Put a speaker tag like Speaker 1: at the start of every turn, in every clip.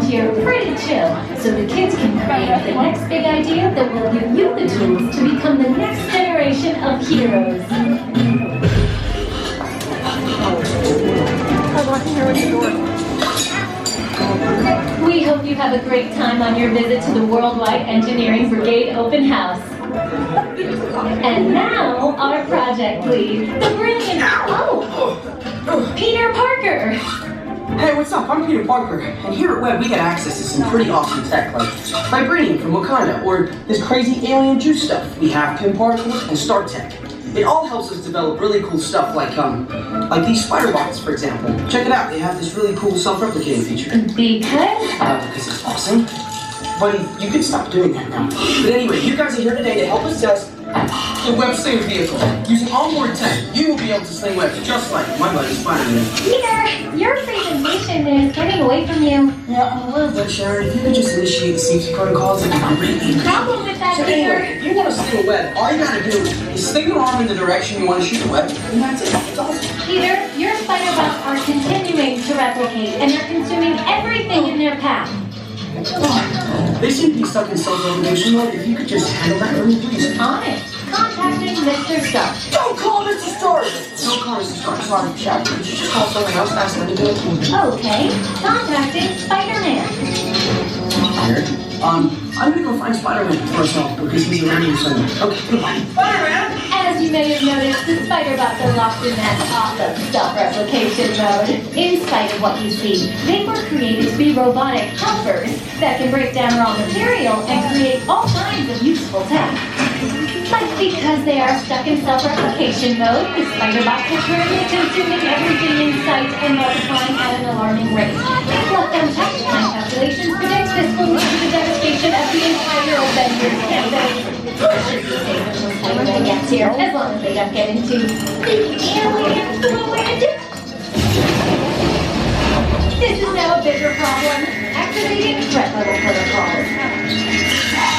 Speaker 1: around here pretty chill, so the kids can create the next big idea that will give you the tools to become the next generation of heroes. We hope you have a great time on your visit to the Worldwide Engineering Brigade Open House. And now, our project lead, the brilliant, Peter Parker.
Speaker 2: Hey, what's up? I'm Peter Parker, and here at WEB we get access to some pretty awesome tech, like vibranium from Wakanda, or this crazy alien juice stuff. We have pin particles and star tech. It all helps us develop really cool stuff like these spider bots, for example. Check it out, they have this really cool self-replicating feature. Because it's awesome. Buddy, you can stop doing that now. But anyway, you guys are here today to help us test the WEB Slinger vehicle. Using onboard tech, you will be able to sling webs just like my buddy Spider-Man.
Speaker 1: Peter, your presentation is getting away from you.
Speaker 2: Yeah, a little bit, Sharon. If you could just initiate the safety protocols, it'd be great.
Speaker 1: Problem with that,
Speaker 2: So
Speaker 1: Peter?
Speaker 2: anyway, if you want to sling a web, all you gotta do is sling your arm in the direction you want to shoot the web, and that's it. It's awesome.
Speaker 1: Peter, your spider bots are continuing to replicate, and they're consuming everything in their path.
Speaker 2: They seem to be stuck in self-replication mode. If you could just handle that for me, please.
Speaker 1: On it. Contacting Mr. Stark.
Speaker 2: Don't call Mr. Stark! Don't call Mr. Stark. Sorry, Chad. Could you just call someone else? Ask them to do it.
Speaker 1: Okay. Contacting Spider-Man.
Speaker 2: I'm gonna go find Spider-Man for myself because he's around here somewhere. Okay, goodbye. Spider-Man!
Speaker 1: As you may have noticed, the spider bots are locked in that awesome self-replication mode. In spite of what you see, they were created to be robotic helpers that can break down raw material and create all kinds of useful tech. But because they are stuck in self-replication mode, the spider bots are currently consuming everything in sight and multiplying at an alarming rate. Left untouched, my calculations predict this will lead to the devastation of the entire Avenger campaign. Should be safe until Spider-Man gets here, as long as they don't get into the alien fluid. This is now a bigger problem. Activating threat level protocols.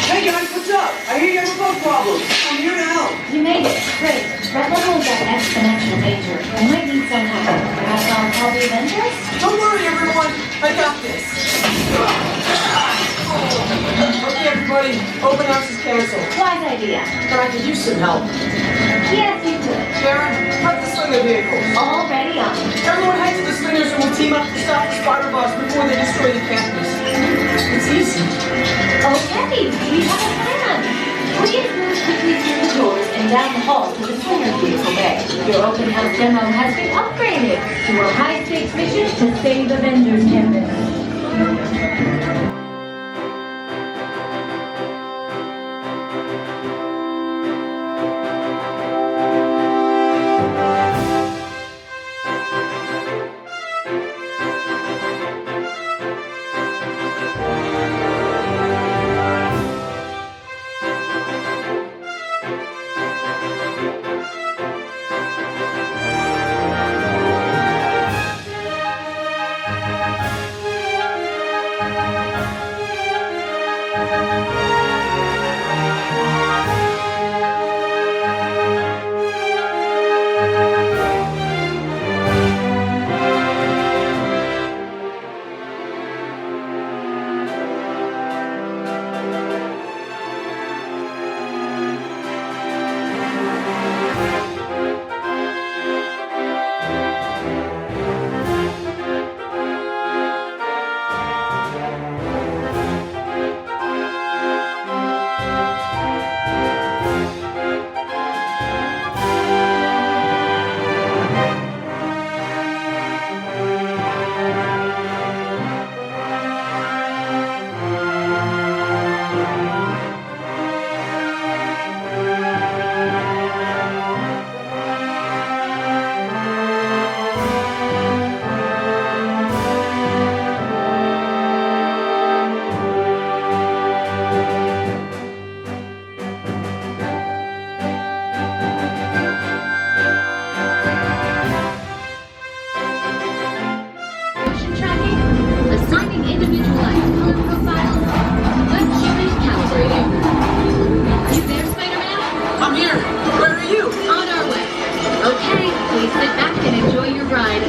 Speaker 2: Hey guys, what's up? I hear you have a bug problem. I'm here to help.
Speaker 1: You made it. Great. Threat level is at exponential danger. I might need some help. Perhaps I'll call the Avengers?
Speaker 2: Don't worry, everyone. I got this. Okay, everybody. Open house is canceled.
Speaker 1: Wise idea.
Speaker 2: But I could use some help.
Speaker 1: Yes, you could.
Speaker 2: Sharon, cut the slinger vehicles.
Speaker 1: Already on.
Speaker 2: Everyone head to the slingers and we'll team up to stop the spider bots before they destroy the campus. It's easy.
Speaker 1: Okay, we have a plan. Please move quickly through the doors and down the hall to the slinger vehicle bay. Your open house demo has been upgraded to a high-stakes mission to save Avengers campus.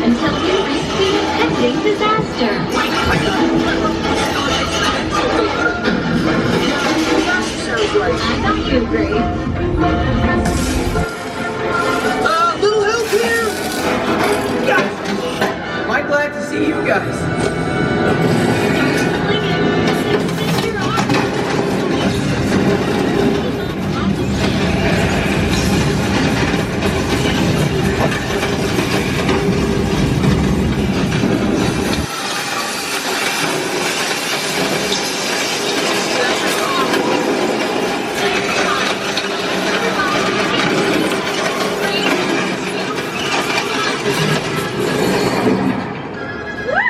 Speaker 3: Until you reach the impending disaster.
Speaker 1: you agree?
Speaker 2: Little help here! Guys! Am I glad to see you guys?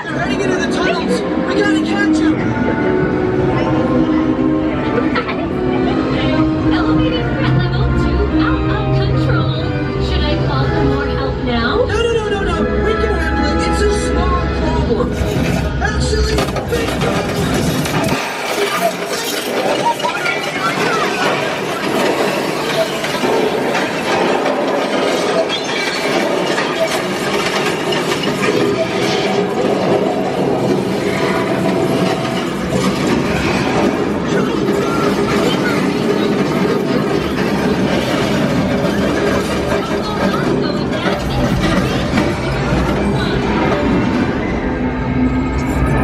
Speaker 2: They're heading into the tunnels! We gotta catch them!
Speaker 1: Elevating threat level to out of control. Should I call for more help now?
Speaker 2: No. We can handle it. It's a small problem. Actually, big.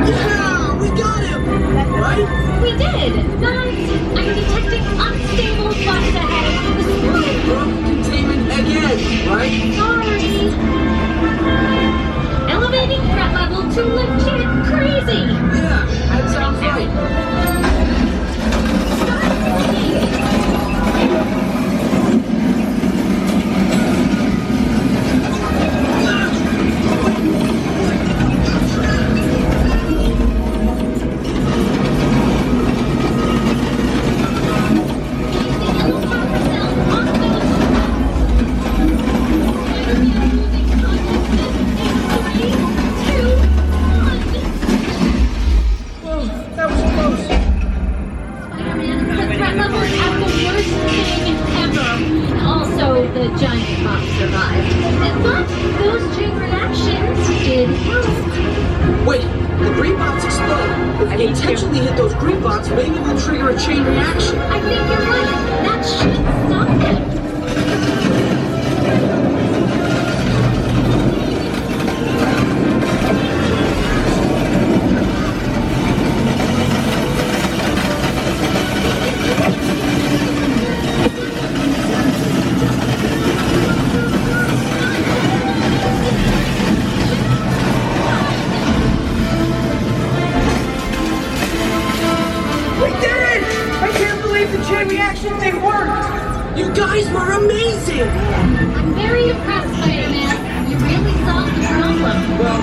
Speaker 2: Yeah, we got him! Right?
Speaker 1: We did! But I'm detecting unstable spots ahead.
Speaker 2: Thermal containment again, right?
Speaker 1: Sorry. Elevating threat level to legit crazy.
Speaker 2: Yeah, that sounds right. Whoa, that was close.
Speaker 1: Spider-Man, the threat level is at the worst thing ever. Also, the giant pop survived. But those chain reactions did help.
Speaker 2: Wait, the green bots explode. If we intentionally hit those green bots, maybe we'll trigger a chain reaction.
Speaker 1: I think you're right. That should stop them.
Speaker 2: We did it! I can't believe the chain reaction thing worked! You guys were amazing!
Speaker 1: I'm very impressed, Spider-Man. You really solved the problem.
Speaker 2: Well,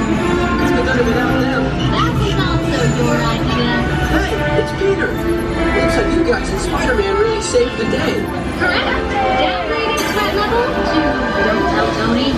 Speaker 2: it's been done without them.
Speaker 1: That was also your idea.
Speaker 2: Hey, it's Peter! Looks like you guys and Spider-Man really saved the day.
Speaker 1: Correct. Downgrading threat level to don't tell Tony.